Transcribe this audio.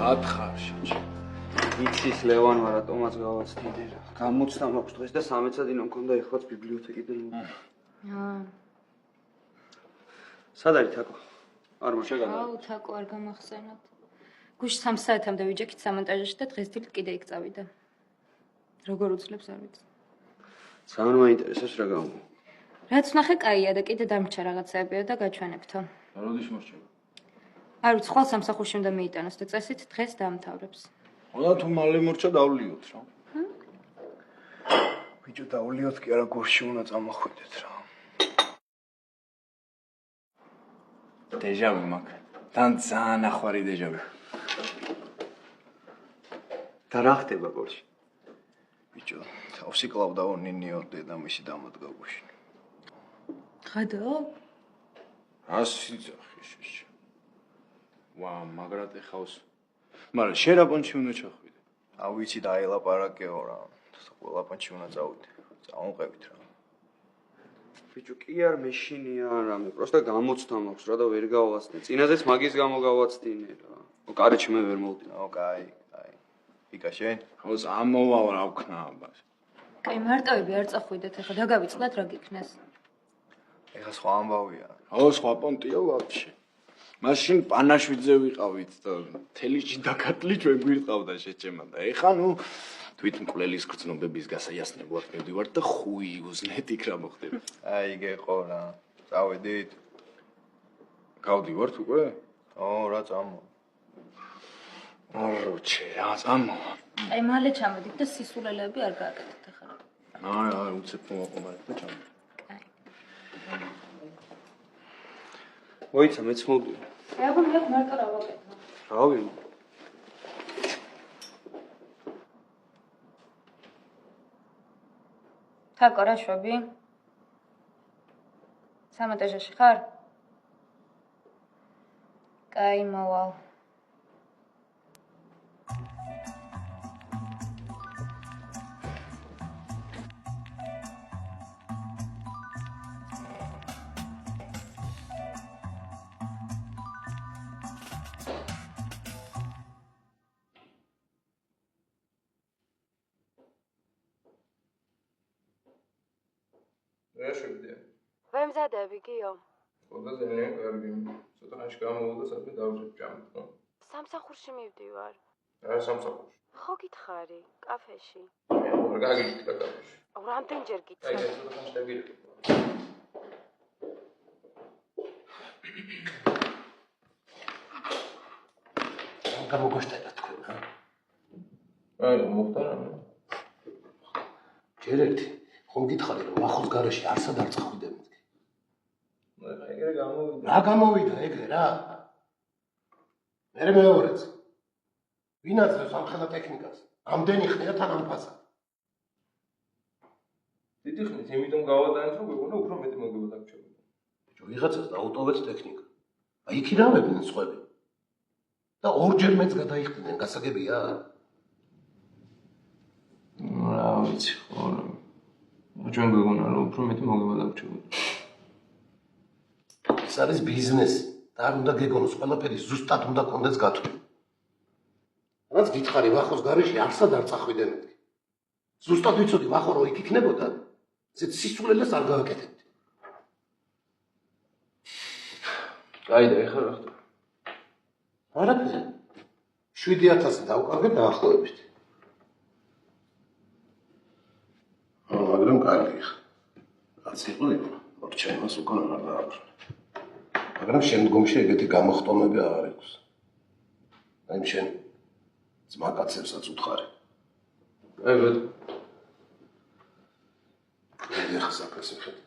სათხარ შეჭი. იცის ლევან რატომაც გავაცდინე რა. გამოცდა მაქვს დღეს და 13-ად მქონდა ეხლაც ბიბლიოთეკიდან. სად არის თაკო? არ მოშეგანა. აუ თაკო არ გამახსენოთ. გუშინ 3 საათამდე ვიჯექით სამონტაჟში და დღეს დილით კიდე იქ წავიდა. როგორ უძლებს არ ვიცი. ძალიან მაინტერესებს რა გამო. რაც ნახე კაია და კიდე დამრჩა რაღაცებია და გაჩვენებთო. როდის მორჩება? არ ვიცი, ხვალ სამსახურში უნდა მიიტანოს და წესით დღეს დაამთავრებს. ხოდა თუ მალე მორჩა დავლიოთ რა. ბიჭო დავლიოთ კი არა გორში უნდა წამოხვიდეთ რა. დეჟავი მაქვს. თან ძალიან ახვარი დეჟავი. და რა ხდება გორში? ბიჭო, თავსი კლავდაო ნინიო დედამისი დამოდგა გუშინ. ხადო? ასი ძახიში. ვა, მაგრად ეხავს. მაგრამ შენ რა პონჩი უნდა ჩახვიდე? აუ ვიცი დაელაპარაკეო რა. ყველა პონჩი უნდა წავიდე. წავუყევით რა. ბიჭო, კი არ მეშინია რამე, პროსტა გამოცდა მაქვს რა და ვერ გავაცდე. წინაზეც მაგის გამო გავაცდინე რა. კარიჩი მე ვერ მოვდი. აუ კაი. იკა შენ? ხოს ამოვალ რა ვქნა ამას. კაი, მარტოები არ წახვიდეთ, ახლა დაგავიწყდათ რა გიქნას. ეხა სხვა ამბავია. აუ სხვა პონტია ვაფშე. მაშინ პანაშვიძე ვიყავით და თელიში დაკატლი ჩვენ გვიყავდა შეჭემა და ეხა ნუ თვითმკვლელის გრძნობების გასაიასნებლად მივდივართ და ხუი უზნეთ იქ რა მოხდება. აი გეყო რა. წავედით? გავდივართ უკვე? ო რა წამო. აროჩე რა წამო. აი მალე ჩამოდით და სისულელეები არ გააკეთეთ ახლა. არა, უცებ მომაყობარეთ და ჩამოდით. კაი. მოიცა მეც მოვდი. აი აბა მე მარტო რა ვაკეთო. რავი. თაკო რა შვები? სამონტაჟში ხარ? კაი, მოვალ. რა შევიდე? ვემზადები, გიო. ხოდა ძალიან კარგი. ცოტა ხანში გამოვიდა და სადმე დავჭერ ჭამთ, ხო? სამსახურში მივდივარ. რა სამსახურში? ხო გითხარი, კაფეში. არ გაგიჭირდა კაფეში. აუ რამდენჯერ აი, გიცნობ? ცოტა ხანში დაგირეკე. გამოგოშტადა თქვენ, რა? აი, მოხდა რამე. ჯერ ერთი ხომ გითხარი რომ ახოს გარეშე არსად არ წახვიდე მეთქი. ეხა ეგრე გამოვიდა. რა გამოვიდა ეგრე რა? მე მეორეც. ვინ აძლევს ამხელა ტექნიკას? ამდენი ხნია თან ამ ფასად. დიდი ხნით, იმიტომ გავატანეთ რომ გეუბნა უფრო მეტი მოგება დაგჭირდა. ბიჭო, ვიღაცას დაუტოვეთ ტექნიკა. აი იქ ირავებდნენ სხვები. და ორჯერ მეც გადაიხდნენ, გასაგებია? რა ვიცი, ხო. ჩვენ გეუბნა რომ უფრო მეტი მოგება დაგჭირდა. ეს არის ბიზნესი და არ უნდა გეგონოს ყველაფერი ზუსტად უნდა კონდეს გათვლილი. რაც გითხარი ვახოს გარეშე არსად არ წახვიდე მეთქი. ზუსტად ვიცოდი ვახო რო იქ იქნებოდა, ესეც სისულელეს არ გააკეთებდი. აი და ეხლა რა ხდება? არაფერი. 7000 დავკარგებ დაახლოებით. მაგრამ კარგი ხა. რაც იყო იყო, ორჩაიმას უკან არ დააბრუნე. მაგრამ შემდგომში ეგეთი გამოხტომები არ აქვს. აი შენ ძმაკაცებსაც უთხარი. აი ბატონო. ეგ ახლა საფასე ხეთ.